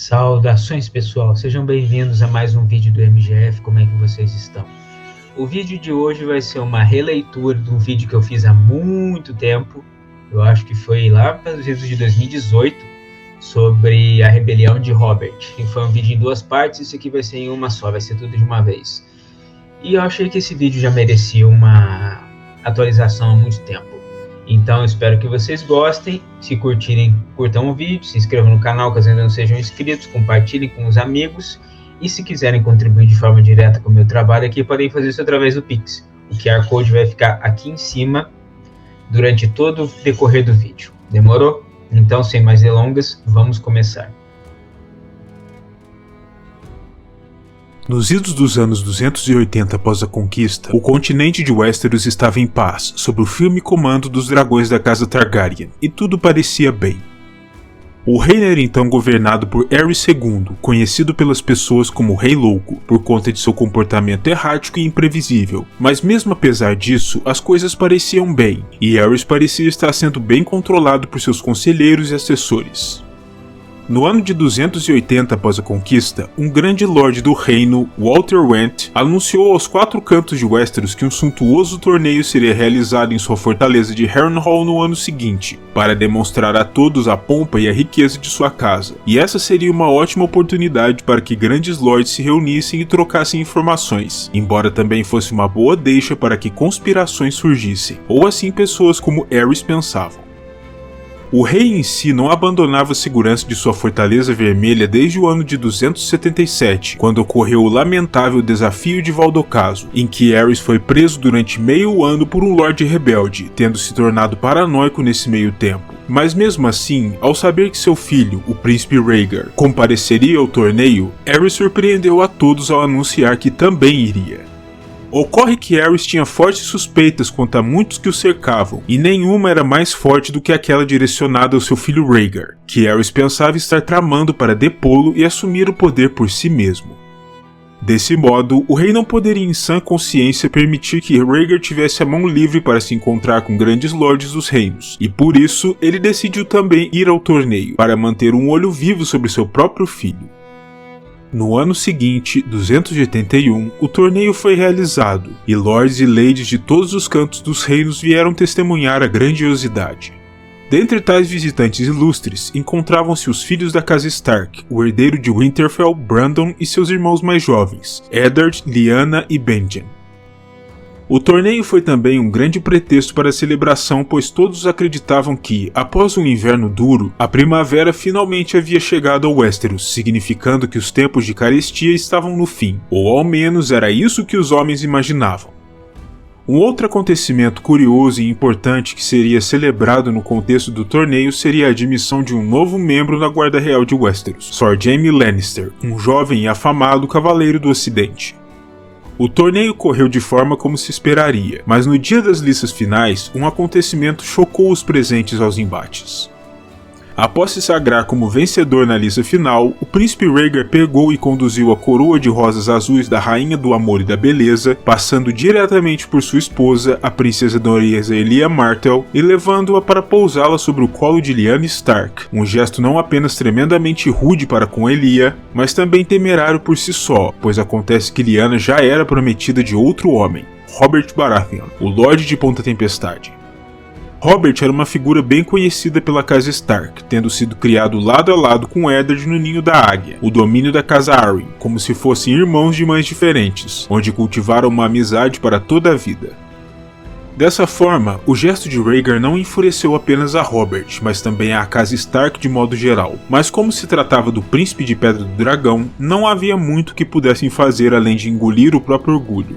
Saudações pessoal, sejam bem-vindos a mais um vídeo do MGF, como é que vocês estão? O vídeo de hoje vai ser uma releitura de um vídeo que eu fiz há muito tempo, eu acho que foi lá para os vídeos de 2018, sobre a rebelião de Robert. E foi um vídeo em duas partes, isso aqui vai ser em uma só, vai ser tudo de uma vez. E eu achei que esse vídeo já merecia uma atualização há muito tempo. Então eu espero que vocês gostem, se curtirem, curtam o vídeo, se inscrevam no canal caso ainda não sejam inscritos, compartilhem com os amigos e se quiserem contribuir de forma direta com o meu trabalho aqui, podem fazer isso através do Pix. O QR Code vai ficar aqui em cima durante todo o decorrer do vídeo. Demorou? Então, sem mais delongas, vamos começar. Nos idos dos anos 280 após a conquista, o continente de Westeros estava em paz, sob o firme comando dos dragões da casa Targaryen, e tudo parecia bem. O reino era então governado por Aerys II, conhecido pelas pessoas como Rei Louco, por conta de seu comportamento errático e imprevisível, mas mesmo apesar disso, as coisas pareciam bem, e Aerys parecia estar sendo bem controlado por seus conselheiros e assessores. No ano de 280 após a conquista, um grande lorde do reino, Walter Went, anunciou aos quatro cantos de Westeros que um suntuoso torneio seria realizado em sua fortaleza de Harrenhal no ano seguinte, para demonstrar a todos a pompa e a riqueza de sua casa, e essa seria uma ótima oportunidade para que grandes lords se reunissem e trocassem informações, embora também fosse uma boa deixa para que conspirações surgissem, ou assim pessoas como Aerys pensavam. O rei em si não abandonava a segurança de sua fortaleza vermelha desde o ano de 277, quando ocorreu o lamentável desafio de Valdocaso, em que Aerys foi preso durante meio ano por um lorde rebelde, tendo se tornado paranoico nesse meio tempo. Mas mesmo assim, ao saber que seu filho, o príncipe Rhaegar, compareceria ao torneio, Aerys surpreendeu a todos ao anunciar que também iria. Ocorre que Aerys tinha fortes suspeitas quanto a muitos que o cercavam, e nenhuma era mais forte do que aquela direcionada ao seu filho Rhaegar, que Aerys pensava estar tramando para depô-lo e assumir o poder por si mesmo. Desse modo, o rei não poderia em sã consciência permitir que Rhaegar tivesse a mão livre para se encontrar com grandes lordes dos reinos, e por isso ele decidiu também ir ao torneio, para manter um olho vivo sobre seu próprio filho. No ano seguinte, 281, o torneio foi realizado, e lords e ladies de todos os cantos dos reinos vieram testemunhar a grandiosidade. Dentre tais visitantes ilustres, encontravam-se os filhos da casa Stark, o herdeiro de Winterfell, Brandon e seus irmãos mais jovens, Eddard, Lyanna e Benjen. O torneio foi também um grande pretexto para a celebração, pois todos acreditavam que, após um inverno duro, a primavera finalmente havia chegado a Westeros, significando que os tempos de carestia estavam no fim, ou ao menos era isso que os homens imaginavam. Um outro acontecimento curioso e importante que seria celebrado no contexto do torneio seria a admissão de um novo membro na Guarda Real de Westeros, Sir Jaime Lannister, um jovem e afamado cavaleiro do Ocidente. O torneio correu de forma como se esperaria, mas no dia das listas finais, um acontecimento chocou os presentes aos embates. Após se sagrar como vencedor na lista final, o príncipe Rhaegar pegou e conduziu a coroa de rosas azuis da rainha do amor e da beleza, passando diretamente por sua esposa, a princesa norueguesa Elia Martell, e levando-a para pousá-la sobre o colo de Lyanna Stark, um gesto não apenas tremendamente rude para com Elia, mas também temerário por si só, pois acontece que Lyanna já era prometida de outro homem, Robert Baratheon, o Lorde de Ponta Tempestade. Robert era uma figura bem conhecida pela casa Stark, tendo sido criado lado a lado com Eddard no Ninho da Águia, o domínio da casa Arryn, como se fossem irmãos de mães diferentes, onde cultivaram uma amizade para toda a vida. Dessa forma, o gesto de Rhaegar não enfureceu apenas a Robert, mas também a casa Stark de modo geral, mas como se tratava do príncipe de Pedra do Dragão, não havia muito que pudessem fazer além de engolir o próprio orgulho.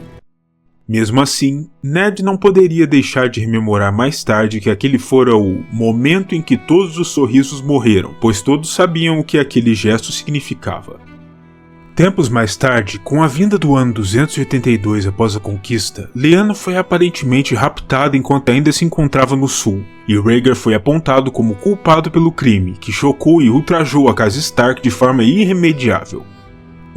Mesmo assim, Ned não poderia deixar de rememorar mais tarde que aquele fora o momento em que todos os sorrisos morreram, pois todos sabiam o que aquele gesto significava. Tempos mais tarde, com a vinda do ano 282 após a conquista, Lyanna foi aparentemente raptada enquanto ainda se encontrava no sul, e Rhaegar foi apontado como culpado pelo crime, que chocou e ultrajou a casa Stark de forma irremediável.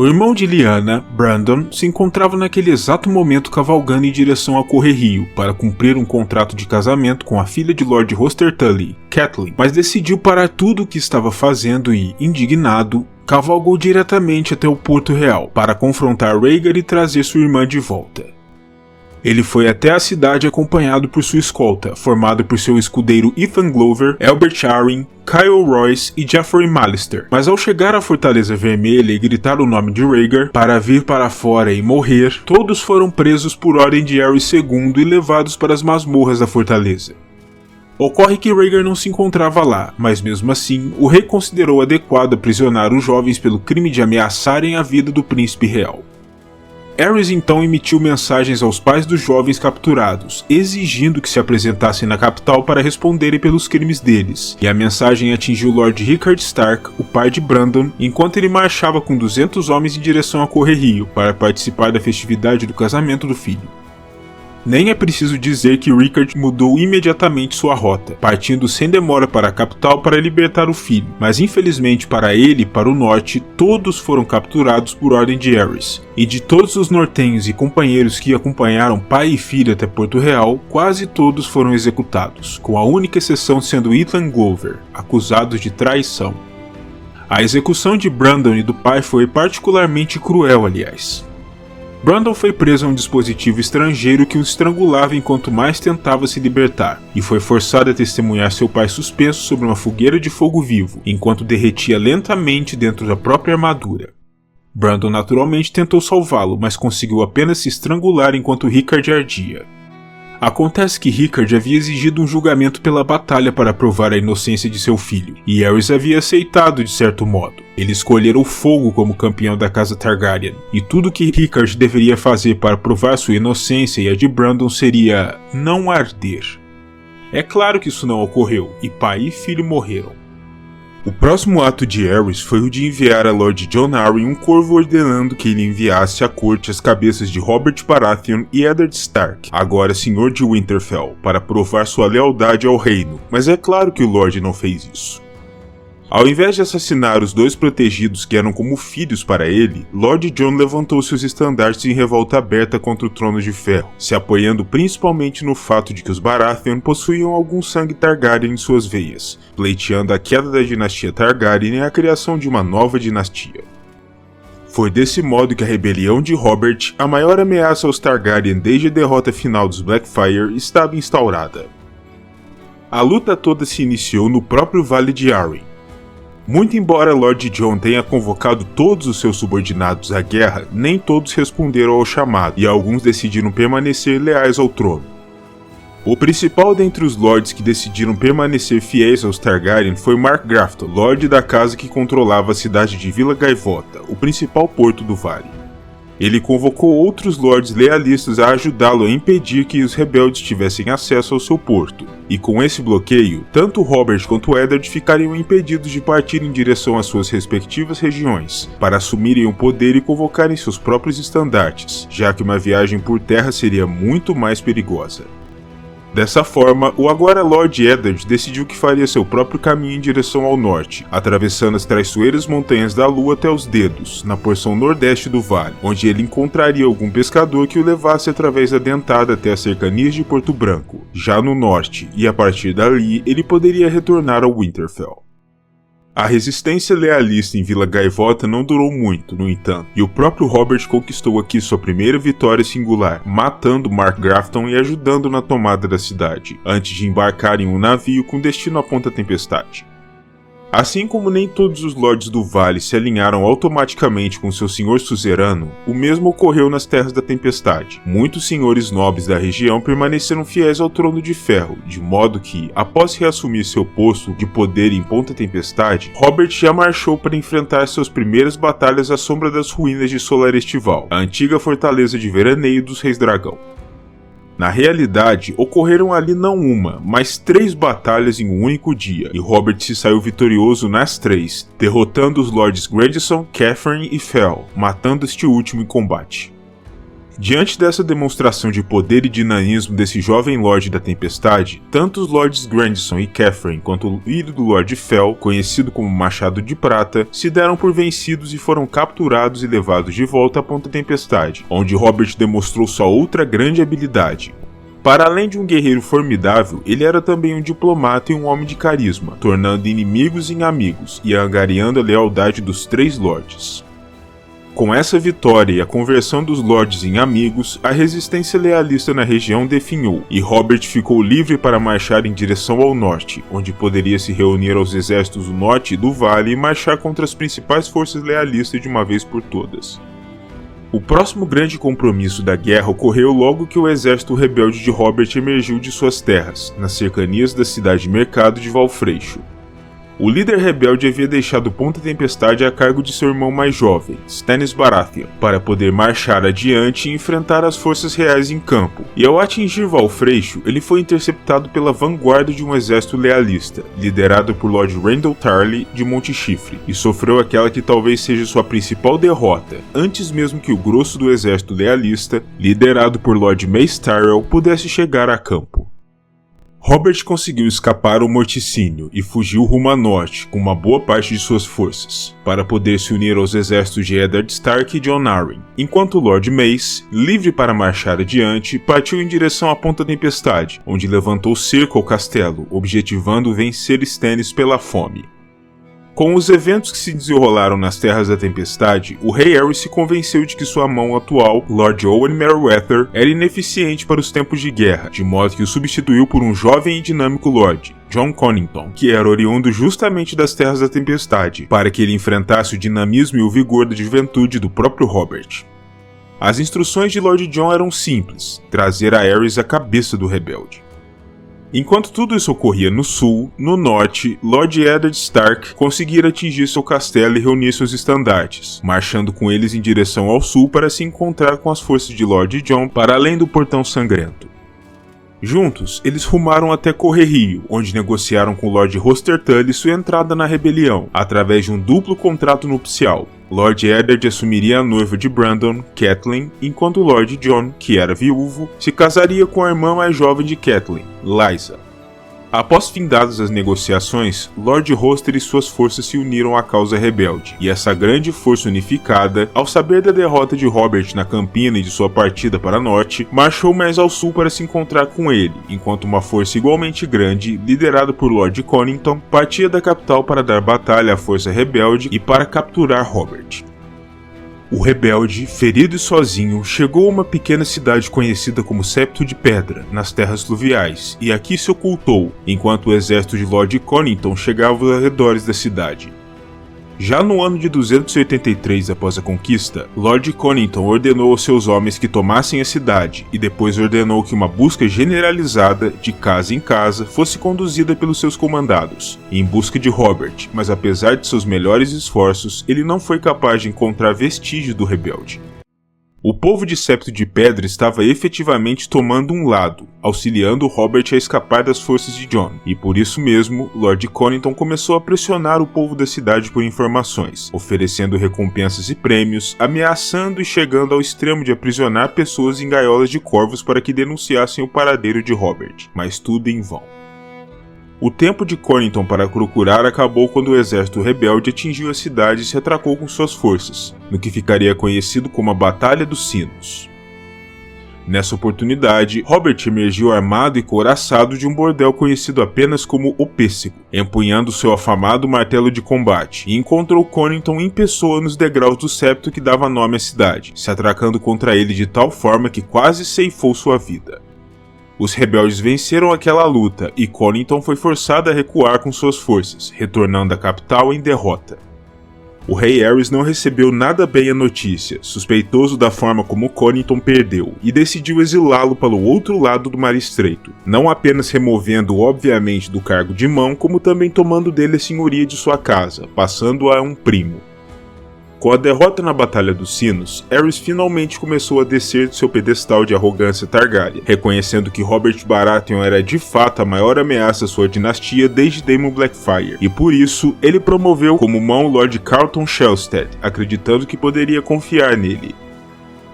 O irmão de Lyanna, Brandon, se encontrava naquele exato momento cavalgando em direção ao Correrio para cumprir um contrato de casamento com a filha de Lord Hoster Tully, Catelyn, mas decidiu parar tudo o que estava fazendo e, indignado, cavalgou diretamente até o Porto Real para confrontar Rhaegar e trazer sua irmã de volta. Ele foi até a cidade acompanhado por sua escolta, formado por seu escudeiro Ethan Glover, Albert Arryn, Kyle Royce e Joffrey Mallister. Mas ao chegar à Fortaleza Vermelha e gritar o nome de Rhaegar para vir para fora e morrer, todos foram presos por ordem de Aerys II e levados para as masmorras da fortaleza. Ocorre que Rhaegar não se encontrava lá, mas mesmo assim, o rei considerou adequado aprisionar os jovens pelo crime de ameaçarem a vida do príncipe real. Aerys então emitiu mensagens aos pais dos jovens capturados, exigindo que se apresentassem na capital para responderem pelos crimes deles, e a mensagem atingiu Lord Rickard Stark, o pai de Brandon, enquanto ele marchava com 200 homens em direção a Correrio para participar da festividade do casamento do filho. Nem é preciso dizer que Rickard mudou imediatamente sua rota, partindo sem demora para a capital para libertar o filho, mas infelizmente para ele e para o norte, todos foram capturados por ordem de Aerys, e de todos os nortenhos e companheiros que acompanharam pai e filho até Porto Real, quase todos foram executados, com a única exceção sendo Ethan Glover, acusado de traição. A execução de Brandon e do pai foi particularmente cruel, aliás. Brandon foi preso a um dispositivo estrangeiro que o estrangulava enquanto mais tentava se libertar, e foi forçado a testemunhar seu pai suspenso sobre uma fogueira de fogo vivo, enquanto derretia lentamente dentro da própria armadura. Brandon naturalmente tentou salvá-lo, mas conseguiu apenas se estrangular enquanto Rickard ardia. Acontece que Rickard havia exigido um julgamento pela batalha para provar a inocência de seu filho, e Aerys havia aceitado de certo modo. Ele escolhera o fogo como campeão da casa Targaryen, e tudo que Rickard deveria fazer para provar sua inocência e a de Brandon seria não arder. É claro que isso não ocorreu, e pai e filho morreram. O próximo ato de Aerys foi o de enviar a Lord Jon Arryn um corvo ordenando que ele enviasse à corte as cabeças de Robert Baratheon e Eddard Stark, agora senhor de Winterfell, para provar sua lealdade ao reino, mas é claro que o Lorde não fez isso. Ao invés de assassinar os dois protegidos que eram como filhos para ele, Lord Jon levantou seus estandartes em revolta aberta contra o Trono de Ferro, se apoiando principalmente no fato de que os Baratheon possuíam algum sangue Targaryen em suas veias, pleiteando a queda da dinastia Targaryen e a criação de uma nova dinastia. Foi desse modo que a rebelião de Robert, a maior ameaça aos Targaryen desde a derrota final dos Blackfyre, estava instaurada. A luta toda se iniciou no próprio Vale de Arryn. Muito embora Lord Jon tenha convocado todos os seus subordinados à guerra, nem todos responderam ao chamado, e alguns decidiram permanecer leais ao trono. O principal dentre os lords que decidiram permanecer fiéis aos Targaryen foi Mark Grafton, lorde da casa que controlava a cidade de Vila Gaivota, o principal porto do vale. Ele convocou outros lords lealistas a ajudá-lo a impedir que os rebeldes tivessem acesso ao seu porto, e com esse bloqueio, tanto Robert quanto Eddard ficariam impedidos de partir em direção às suas respectivas regiões, para assumirem o poder e convocarem seus próprios estandartes, já que uma viagem por terra seria muito mais perigosa. Dessa forma, o agora Lord Eddard decidiu que faria seu próprio caminho em direção ao norte, atravessando as traiçoeiras montanhas da Lua até os Dedos, na porção nordeste do vale, onde ele encontraria algum pescador que o levasse através da dentada até as cercanias de Porto Branco, já no norte, e a partir dali ele poderia retornar ao Winterfell. A resistência lealista em Vila Gaivota não durou muito, no entanto, e o próprio Robert conquistou aqui sua primeira vitória singular, matando Mark Grafton e ajudando na tomada da cidade, antes de embarcar em um navio com destino à Ponta Tempestade. Assim como nem todos os lords do vale se alinharam automaticamente com seu senhor suzerano, o mesmo ocorreu nas Terras da Tempestade. Muitos senhores nobres da região permaneceram fiéis ao Trono de Ferro, de modo que, após reassumir seu posto de poder em Ponta Tempestade, Robert já marchou para enfrentar suas primeiras batalhas à sombra das ruínas de Solar Estival, a antiga fortaleza de veraneio dos Reis Dragão. Na realidade, ocorreram ali não uma, mas 3 batalhas em um único dia, e Robert se saiu vitorioso nas 3, derrotando os Lords Grandison, Catherine e Fell, matando este último em combate. Diante dessa demonstração de poder e dinamismo desse jovem Lorde da Tempestade, tanto os Lords Grandison e Catherine quanto o filho do Lord Fell, conhecido como Machado de Prata, se deram por vencidos e foram capturados e levados de volta à Ponta Tempestade, onde Robert demonstrou sua outra grande habilidade, Para além de um guerreiro formidável, ele era também um diplomata e um homem de carisma, tornando inimigos em amigos e angariando a lealdade dos 3 lords. Com essa vitória e a conversão dos lords em amigos, a resistência lealista na região definhou, e Robert ficou livre para marchar em direção ao norte, onde poderia se reunir aos exércitos do norte e do vale e marchar contra as principais forças lealistas de uma vez por todas. O próximo grande compromisso da guerra ocorreu logo que o exército rebelde de Robert emergiu de suas terras, nas cercanias da cidade-mercado de Valfreixo. O líder rebelde havia deixado Ponta Tempestade a cargo de seu irmão mais jovem, Stannis Baratheon, para poder marchar adiante e enfrentar as forças reais em campo, e ao atingir Valfreixo, ele foi interceptado pela vanguarda de um exército lealista, liderado por Lord Randyll Tarly de Monte Chifre, e sofreu aquela que talvez seja sua principal derrota, antes mesmo que o grosso do exército lealista, liderado por Lord Mace Tyrell, pudesse chegar a campo. Robert conseguiu escapar ao morticínio e fugiu rumo a norte com uma boa parte de suas forças, para poder se unir aos exércitos de Eddard Stark e Jon Arryn, enquanto Lord Mace, livre para marchar adiante, partiu em direção à Ponta Tempestade, onde levantou cerco ao castelo, objetivando vencer Stannis pela fome. Com os eventos que se desenrolaram nas Terras da Tempestade, o rei Aerys se convenceu de que sua mão atual, Lord Owen Merryweather, era ineficiente para os tempos de guerra, de modo que o substituiu por um jovem e dinâmico Lord, Jon Connington, que era oriundo justamente das Terras da Tempestade, para que ele enfrentasse o dinamismo e o vigor da juventude do próprio Robert. As instruções de Lord Jon eram simples: trazer a Aerys a cabeça do rebelde. Enquanto tudo isso ocorria no sul, no norte, Lord Eddard Stark conseguira atingir seu castelo e reunir seus estandartes, marchando com eles em direção ao sul para se encontrar com as forças de Lord Jon para além do Portão Sangrento. Juntos, eles rumaram até Correrio, onde negociaram com Lord Roster Tully sua entrada na rebelião, através de um duplo contrato nupcial. Lord Eddard assumiria a noiva de Brandon, Catelyn, enquanto Lord Jon, que era viúvo, se casaria com a irmã mais jovem de Catelyn, Lysa. Após findadas as negociações, Lord Roster e suas forças se uniram à causa rebelde, e essa grande força unificada, ao saber da derrota de Robert na Campina e de sua partida para norte, marchou mais ao sul para se encontrar com ele, enquanto uma força igualmente grande, liderada por Lord Connington, partia da capital para dar batalha à força rebelde e para capturar Robert. O rebelde, ferido e sozinho, chegou a uma pequena cidade conhecida como Septo de Pedra, nas terras fluviais, e aqui se ocultou, enquanto o exército de Lord Connington chegava aos arredores da cidade. Já no ano de 283 após a conquista, Lord Connington ordenou aos seus homens que tomassem a cidade, e depois ordenou que uma busca generalizada, de casa em casa, fosse conduzida pelos seus comandados, em busca de Robert, mas apesar de seus melhores esforços, ele não foi capaz de encontrar vestígio do rebelde. O povo de Septo de Pedra estava efetivamente tomando um lado, auxiliando Robert a escapar das forças de Jon, e por isso mesmo, Lord Connington começou a pressionar o povo da cidade por informações, oferecendo recompensas e prêmios, ameaçando e chegando ao extremo de aprisionar pessoas em gaiolas de corvos para que denunciassem o paradeiro de Robert, mas tudo em vão. O tempo de Connington para procurar acabou quando o exército rebelde atingiu a cidade e se atracou com suas forças, no que ficaria conhecido como a Batalha dos Sinos. Nessa oportunidade, Robert emergiu armado e couraçado de um bordel conhecido apenas como O Pêssego, empunhando seu afamado martelo de combate, e encontrou Connington em pessoa nos degraus do septo que dava nome à cidade, se atracando contra ele de tal forma que quase ceifou sua vida. Os rebeldes venceram aquela luta e Connington foi forçado a recuar com suas forças, retornando à capital em derrota. O rei Aerys não recebeu nada bem a notícia, suspeitoso da forma como Connington perdeu, e decidiu exilá-lo para o outro lado do Mar Estreito, não apenas removendo-o obviamente do cargo de mão, como também tomando dele a senhoria de sua casa, passando-a a um primo. Com a derrota na Batalha dos Sinos, Aerys finalmente começou a descer de seu pedestal de arrogância Targaryen, reconhecendo que Robert Baratheon era de fato a maior ameaça à sua dinastia desde Daemon Blackfyre, e por isso ele promoveu como mão Lord Carlton Shelstead, acreditando que poderia confiar nele.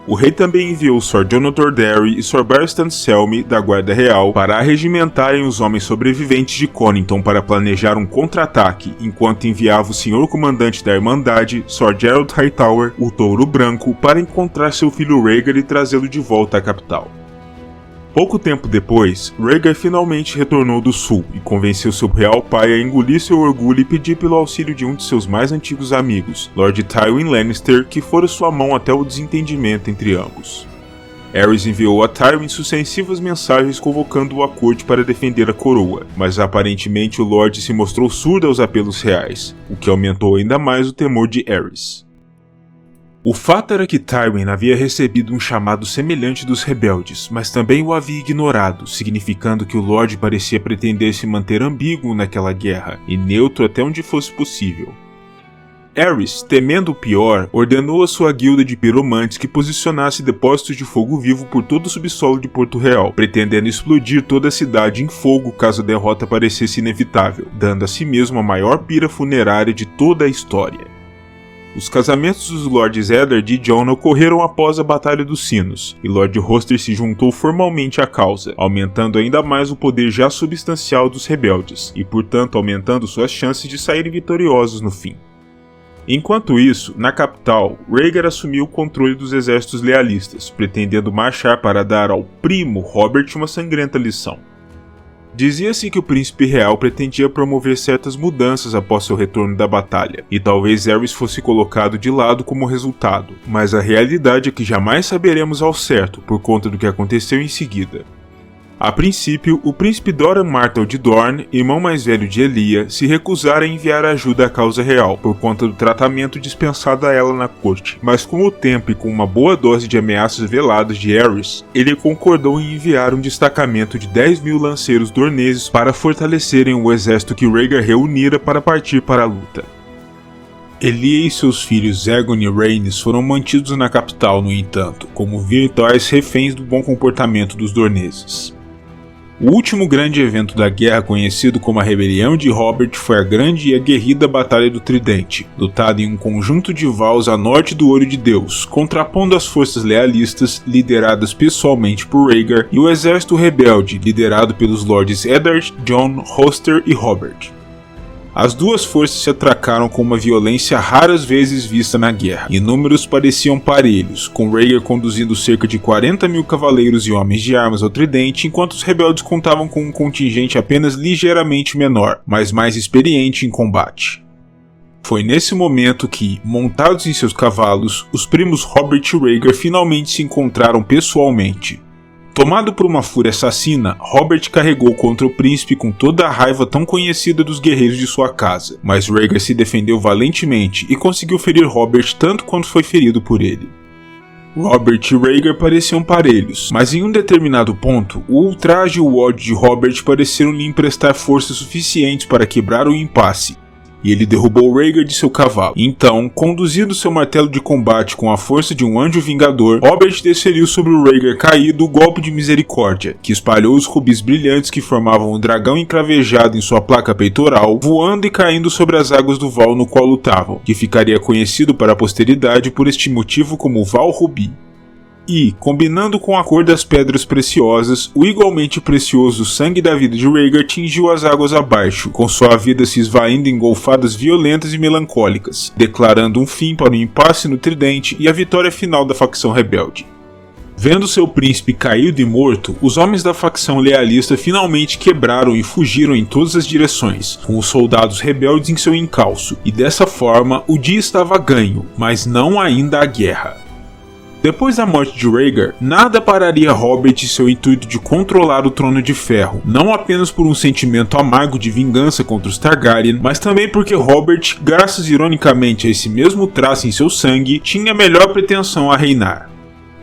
O rei também enviou Sir Jon Tordary e Sir Barristan Selmy, da Guarda Real, para arregimentarem os homens sobreviventes de Connington para planejar um contra-ataque, enquanto enviava o senhor comandante da Irmandade, Sir Gerald Hightower, o Touro Branco, para encontrar seu filho Rhaegar e trazê-lo de volta à capital. Pouco tempo depois, Rhaegar finalmente retornou do sul e convenceu seu real pai a engolir seu orgulho e pedir pelo auxílio de um de seus mais antigos amigos, Lord Tywin Lannister, que fora sua mão até o desentendimento entre ambos. Aerys enviou a Tywin sucessivas mensagens convocando-o à corte para defender a coroa, mas aparentemente o Lorde se mostrou surdo aos apelos reais, o que aumentou ainda mais o temor de Aerys. O fato era que Tywin havia recebido um chamado semelhante dos rebeldes, mas também o havia ignorado, significando que o Lorde parecia pretender se manter ambíguo naquela guerra, e neutro até onde fosse possível. Aerys, temendo o pior, ordenou a sua guilda de piromantes que posicionasse depósitos de fogo vivo por todo o subsolo de Porto Real, pretendendo explodir toda a cidade em fogo caso a derrota parecesse inevitável, dando a si mesmo a maior pira funerária de toda a história. Os casamentos dos Lords Eddard e Jon ocorreram após a Batalha dos Sinos, e Lord Hoster se juntou formalmente à causa, aumentando ainda mais o poder já substancial dos rebeldes, e portanto aumentando suas chances de saírem vitoriosos no fim. Enquanto isso, na capital, Rhaegar assumiu o controle dos exércitos lealistas, pretendendo marchar para dar ao primo Robert uma sangrenta lição. Dizia-se que o príncipe real pretendia promover certas mudanças após seu retorno da batalha, e talvez Aerys fosse colocado de lado como resultado, mas a realidade é que jamais saberemos ao certo por conta do que aconteceu em seguida. A princípio, o príncipe Doran Martell de Dorne, irmão mais velho de Elia, se recusara a enviar ajuda à causa real, por conta do tratamento dispensado a ela na corte, mas com o tempo e com uma boa dose de ameaças veladas de Aerys, ele concordou em enviar um destacamento de 10.000 lanceiros dorneses para fortalecerem o exército que Rhaegar reunira para partir para a luta. Elia e seus filhos Aegon e Rhaenys foram mantidos na capital, no entanto, como virtuais reféns do bom comportamento dos dorneses. O último grande evento da guerra, conhecido como a Rebelião de Robert, foi a grande e aguerrida Batalha do Tridente, lutada em um conjunto de vales a norte do Olho de Deus, contrapondo as forças lealistas, lideradas pessoalmente por Rhaegar, e o exército rebelde, liderado pelos Lords Eddard, Jon, Hoster e Robert. As duas forças se atracaram com uma violência raras vezes vista na guerra, e números pareciam parelhos, com Rhaegar conduzindo cerca de 40.000 cavaleiros e homens de armas ao tridente, enquanto os rebeldes contavam com um contingente apenas ligeiramente menor, mas mais experiente em combate. Foi nesse momento que, montados em seus cavalos, os primos Robert e Rhaegar finalmente se encontraram pessoalmente. Tomado por uma fúria assassina, Robert carregou contra o príncipe com toda a raiva tão conhecida dos guerreiros de sua casa, mas Rhaegar se defendeu valentemente e conseguiu ferir Robert tanto quanto foi ferido por ele. Robert e Rhaegar pareciam parelhos, mas em um determinado ponto, o ultraje e o ódio de Robert pareceram lhe emprestar forças suficientes para quebrar o impasse, e ele derrubou Rhaegar de seu cavalo. Então, conduzindo seu martelo de combate com a força de um anjo vingador, Robert desferiu sobre o Rhaegar caído o golpe de misericórdia, que espalhou os rubis brilhantes que formavam um dragão encravejado em sua placa peitoral, voando e caindo sobre as águas do Val no qual lutavam, que ficaria conhecido para a posteridade por este motivo como Val Rubi. E, combinando com a cor das pedras preciosas, o igualmente precioso sangue da vida de Rhaegar tingiu as águas abaixo, com sua vida se esvaindo em golfadas violentas e melancólicas, declarando um fim para o impasse no tridente e a vitória final da facção rebelde. Vendo seu príncipe caído e morto, os homens da facção lealista finalmente quebraram e fugiram em todas as direções, com os soldados rebeldes em seu encalço, e dessa forma o dia estava ganho, mas não ainda a guerra. Depois da morte de Rhaegar, nada pararia Robert e seu intuito de controlar o Trono de Ferro, não apenas por um sentimento amargo de vingança contra os Targaryen, mas também porque Robert, graças ironicamente a esse mesmo traço em seu sangue, tinha melhor pretensão a reinar.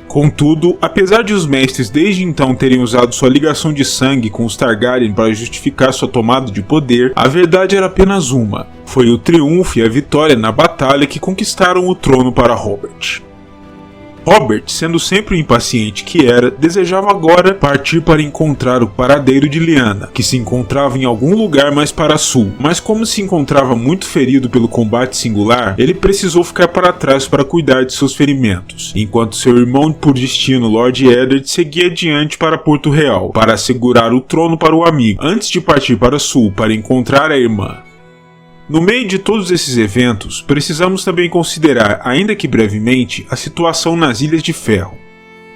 Contudo, apesar de os mestres desde então terem usado sua ligação de sangue com os Targaryen para justificar sua tomada de poder, a verdade era apenas uma: foi o triunfo e a vitória na batalha que conquistaram o trono para Robert. Robert, sendo sempre o impaciente que era, desejava agora partir para encontrar o paradeiro de Lyanna, que se encontrava em algum lugar mais para sul, mas como se encontrava muito ferido pelo combate singular, ele precisou ficar para trás para cuidar de seus ferimentos, enquanto seu irmão por destino Lord Eddard seguia adiante para Porto Real, para assegurar o trono para o amigo, antes de partir para sul para encontrar a irmã. No meio de todos esses eventos, precisamos também considerar, ainda que brevemente, a situação nas Ilhas de Ferro.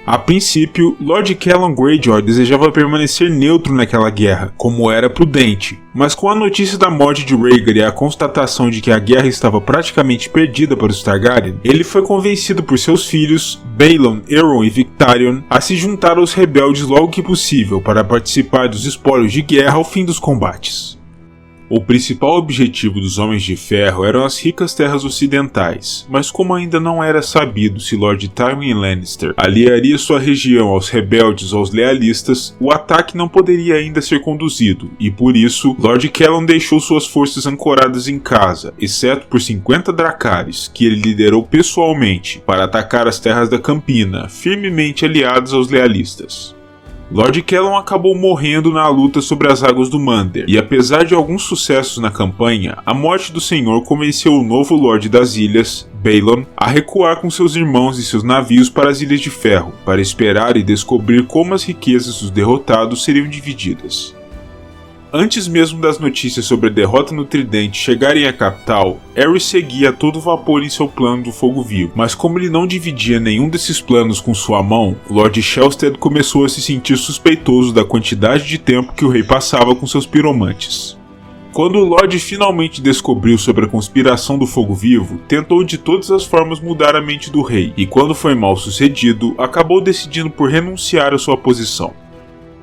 A princípio, Lord Callum Greyjoy desejava permanecer neutro naquela guerra, como era prudente, mas com a notícia da morte de Rhaegar e a constatação de que a guerra estava praticamente perdida para os Targaryen, ele foi convencido por seus filhos, Baelon, Euron e Victarion, a se juntar aos rebeldes logo que possível para participar dos espólios de guerra ao fim dos combates. O principal objetivo dos Homens de Ferro eram as ricas terras ocidentais, mas como ainda não era sabido se Lord Tywin Lannister aliaria sua região aos rebeldes ou aos lealistas, o ataque não poderia ainda ser conduzido, e por isso, Lord Callum deixou suas forças ancoradas em casa, exceto por 50 dracarys, que ele liderou pessoalmente, para atacar as terras da Campina, firmemente aliadas aos lealistas. Lord Callum acabou morrendo na luta sobre as águas do Mander, e apesar de alguns sucessos na campanha, a morte do Senhor convenceu o novo Lorde das Ilhas, Baelon, a recuar com seus irmãos e seus navios para as Ilhas de Ferro, para esperar e descobrir como as riquezas dos derrotados seriam divididas. Antes mesmo das notícias sobre a derrota no Tridente chegarem à capital, Aerys seguia a todo vapor em seu plano do Fogo Vivo, mas como ele não dividia nenhum desses planos com sua mão, Lord Shelstead começou a se sentir suspeitoso da quantidade de tempo que o rei passava com seus piromantes. Quando o Lorde finalmente descobriu sobre a conspiração do Fogo Vivo, tentou de todas as formas mudar a mente do rei, e quando foi mal sucedido, acabou decidindo por renunciar à sua posição.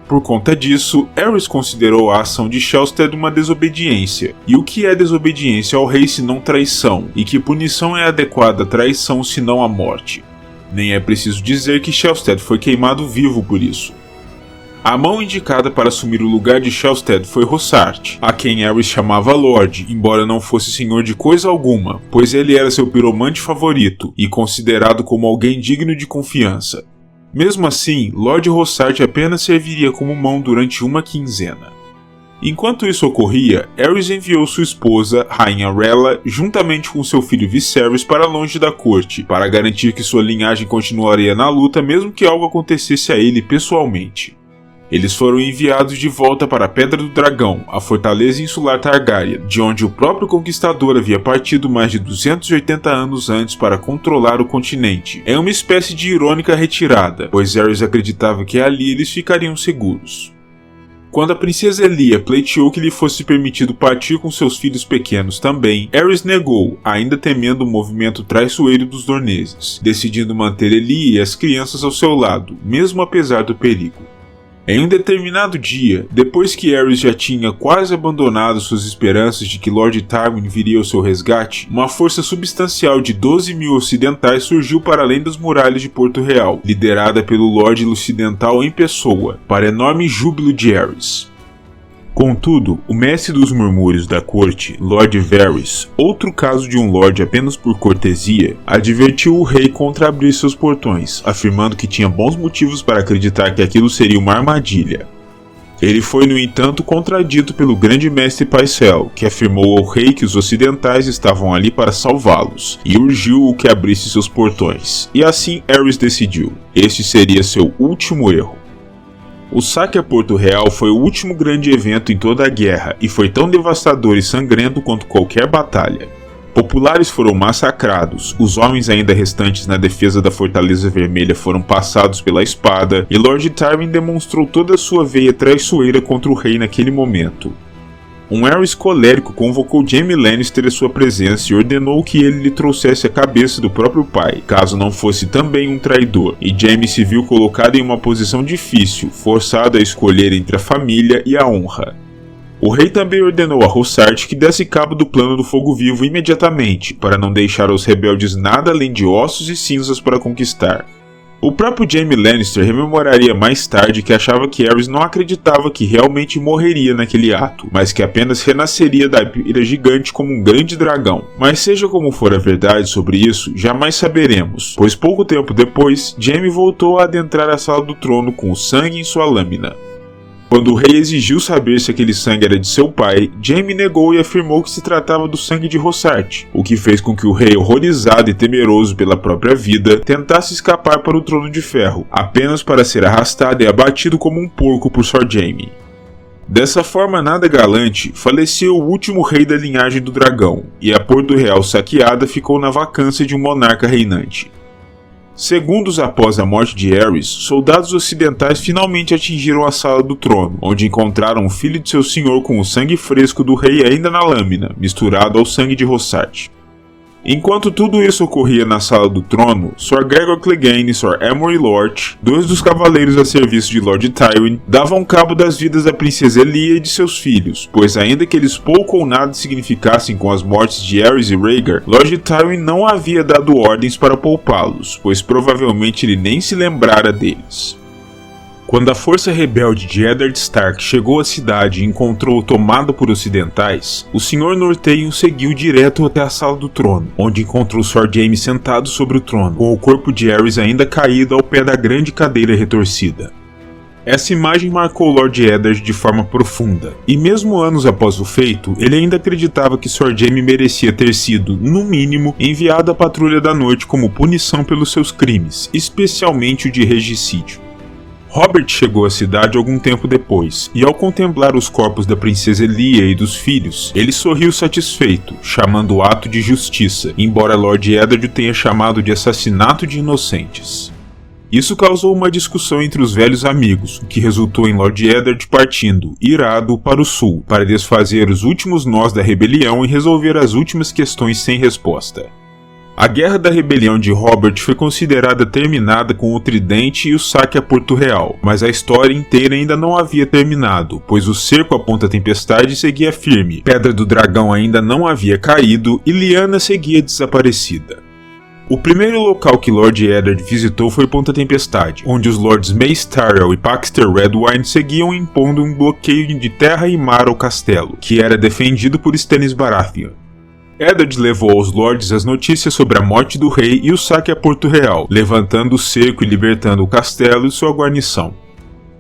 Por conta disso, Aerys considerou a ação de Shelstead uma desobediência. E o que é desobediência ao rei se não traição? E que punição é adequada à traição se não à morte? Nem é preciso dizer que Shelstead foi queimado vivo por isso. A mão indicada para assumir o lugar de Shelstead foi Rossart, a quem Aerys chamava Lorde, embora não fosse senhor de coisa alguma, pois ele era seu piromante favorito e considerado como alguém digno de confiança. Mesmo assim, Lord Rossart apenas serviria como mão durante uma quinzena. Enquanto isso ocorria, Aerys enviou sua esposa, Rainha Rhaella, juntamente com seu filho Viserys para longe da corte, para garantir que sua linhagem continuaria na luta mesmo que algo acontecesse a ele pessoalmente. Eles foram enviados de volta para a Pedra do Dragão, a fortaleza insular Targaryen, de onde o próprio conquistador havia partido mais de 280 anos antes para controlar o continente. É uma espécie de irônica retirada, pois Aerys acreditava que ali eles ficariam seguros. Quando a princesa Elia pleiteou que lhe fosse permitido partir com seus filhos pequenos também, Aerys negou, ainda temendo o movimento traiçoeiro dos Dorneses, decidindo manter Elia e as crianças ao seu lado, mesmo apesar do perigo. Em um determinado dia, depois que Aerys já tinha quase abandonado suas esperanças de que Lord Tywin viria ao seu resgate, uma força substancial de 12.000 ocidentais surgiu para além das muralhas de Porto Real, liderada pelo Lorde Ocidental em pessoa, para enorme júbilo de Aerys. Contudo, o mestre dos murmúrios da corte, Lord Varys, outro caso de um lorde apenas por cortesia, advertiu o rei contra abrir seus portões, afirmando que tinha bons motivos para acreditar que aquilo seria uma armadilha. Ele foi, no entanto, contradito pelo grande mestre Pycelle, que afirmou ao rei que os ocidentais estavam ali para salvá-los, e urgiu-o que abrisse seus portões. E assim Aerys decidiu. Este seria seu último erro. O saque a Porto Real foi o último grande evento em toda a guerra e foi tão devastador e sangrento quanto qualquer batalha. Populares foram massacrados, os homens ainda restantes na defesa da Fortaleza Vermelha foram passados pela espada e Lord Tywin demonstrou toda a sua veia traiçoeira contra o rei naquele momento. Um Aerys colérico convocou Jaime Lannister à sua presença e ordenou que ele lhe trouxesse a cabeça do próprio pai, caso não fosse também um traidor, e Jaime se viu colocado em uma posição difícil, forçado a escolher entre a família e a honra. O rei também ordenou a Rossart que desse cabo do plano do Fogo Vivo imediatamente, para não deixar aos rebeldes nada além de ossos e cinzas para conquistar. O próprio Jaime Lannister rememoraria mais tarde que achava que Aerys não acreditava que realmente morreria naquele ato, mas que apenas renasceria da ira gigante como um grande dragão. Mas seja como for a verdade sobre isso, jamais saberemos, pois pouco tempo depois, Jaime voltou a adentrar a Sala do Trono com o sangue em sua lâmina. Quando o rei exigiu saber se aquele sangue era de seu pai, Jaime negou e afirmou que se tratava do sangue de Rossart, o que fez com que o rei, horrorizado e temeroso pela própria vida, tentasse escapar para o Trono de Ferro, apenas para ser arrastado e abatido como um porco por Sir Jaime. Dessa forma nada galante, faleceu o último rei da linhagem do dragão, e a Porto Real saqueada ficou na vacância de um monarca reinante. Segundos após a morte de Aerys, soldados ocidentais finalmente atingiram a Sala do Trono, onde encontraram o filho de seu senhor com o sangue fresco do rei ainda na lâmina, misturado ao sangue de Rossart. Enquanto tudo isso ocorria na Sala do Trono, Sir Gregor Clegane e Sir Amory Lort, dois dos cavaleiros a serviço de Lord Tywin, davam cabo das vidas da princesa Elia e de seus filhos, pois ainda que eles pouco ou nada significassem com as mortes de Aerys e Rhaegar, Lord Tywin não havia dado ordens para poupá-los, pois provavelmente ele nem se lembrara deles. Quando a força rebelde de Eddard Stark chegou à cidade e encontrou-o tomado por ocidentais, o Sr. Northaeon seguiu direto até a Sala do Trono, onde encontrou Sr. Jaime sentado sobre o trono, com o corpo de Aerys ainda caído ao pé da grande cadeira retorcida. Essa imagem marcou Lord Eddard de forma profunda, e mesmo anos após o feito, ele ainda acreditava que Sr. Jaime merecia ter sido, no mínimo, enviado à Patrulha da Noite como punição pelos seus crimes, especialmente o de regicídio. Robert chegou à cidade algum tempo depois, e ao contemplar os corpos da princesa Elia e dos filhos, ele sorriu satisfeito, chamando o ato de justiça, embora Lord Eddard o tenha chamado de assassinato de inocentes. Isso causou uma discussão entre os velhos amigos, o que resultou em Lord Eddard partindo, irado, para o sul, para desfazer os últimos nós da rebelião e resolver as últimas questões sem resposta. A Guerra da Rebelião de Robert foi considerada terminada com o Tridente e o saque a Porto Real, mas a história inteira ainda não havia terminado, pois o cerco à Ponta Tempestade seguia firme, Pedra do Dragão ainda não havia caído e Lyanna seguia desaparecida. O primeiro local que Lord Eddard visitou foi Ponta Tempestade, onde os Lords Mace Tyrell e Paxter Redwyne seguiam impondo um bloqueio de terra e mar ao castelo, que era defendido por Stannis Baratheon. Eddard levou aos lords as notícias sobre a morte do rei e o saque a Porto Real, levantando o cerco e libertando o castelo e sua guarnição.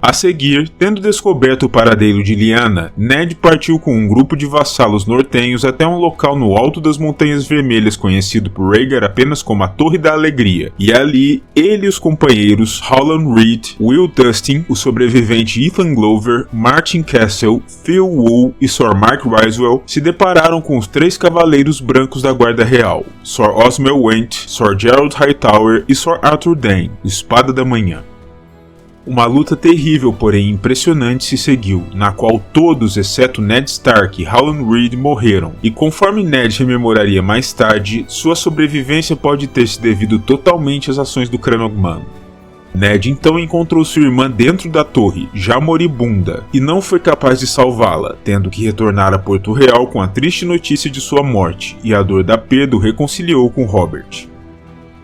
A seguir, tendo descoberto o paradeiro de Lyanna, Ned partiu com um grupo de vassalos nortenhos até um local no alto das Montanhas Vermelhas conhecido por Rhaegar apenas como a Torre da Alegria, e ali ele e os companheiros Howland Reed, Will Dustin, o sobrevivente Ethan Glover, Martin Castle, Phil Wool e Sir Mark Ryswell se depararam com os 3 cavaleiros brancos da Guarda Real, Sir Osmel Went, Sir Gerald Hightower e Sir Arthur Dayne, o Espada da Manhã. Uma luta terrível, porém impressionante, se seguiu, na qual todos, exceto Ned Stark e Howland Reed, morreram, e conforme Ned rememoraria mais tarde, sua sobrevivência pode ter se devido totalmente às ações do Crânogman. Ned então encontrou sua irmã dentro da torre, já moribunda, e não foi capaz de salvá-la, tendo que retornar a Porto Real com a triste notícia de sua morte, e a dor da perda o reconciliou com Robert.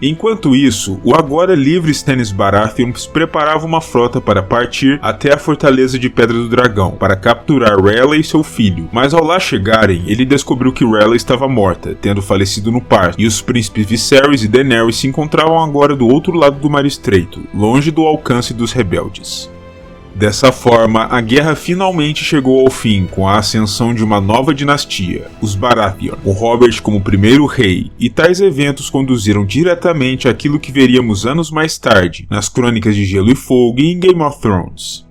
Enquanto isso, o agora livre Stannis Baratheon preparava uma frota para partir até a Fortaleza de Pedra do Dragão, para capturar Rhaella e seu filho, mas ao lá chegarem, ele descobriu que Rhaella estava morta, tendo falecido no parto, e os príncipes Viserys e Daenerys se encontravam agora do outro lado do Mar Estreito, longe do alcance dos rebeldes. Dessa forma, a guerra finalmente chegou ao fim com a ascensão de uma nova dinastia, os Baratheon, com Robert como primeiro rei, e tais eventos conduziram diretamente àquilo que veríamos anos mais tarde, nas Crônicas de Gelo e Fogo e em Game of Thrones.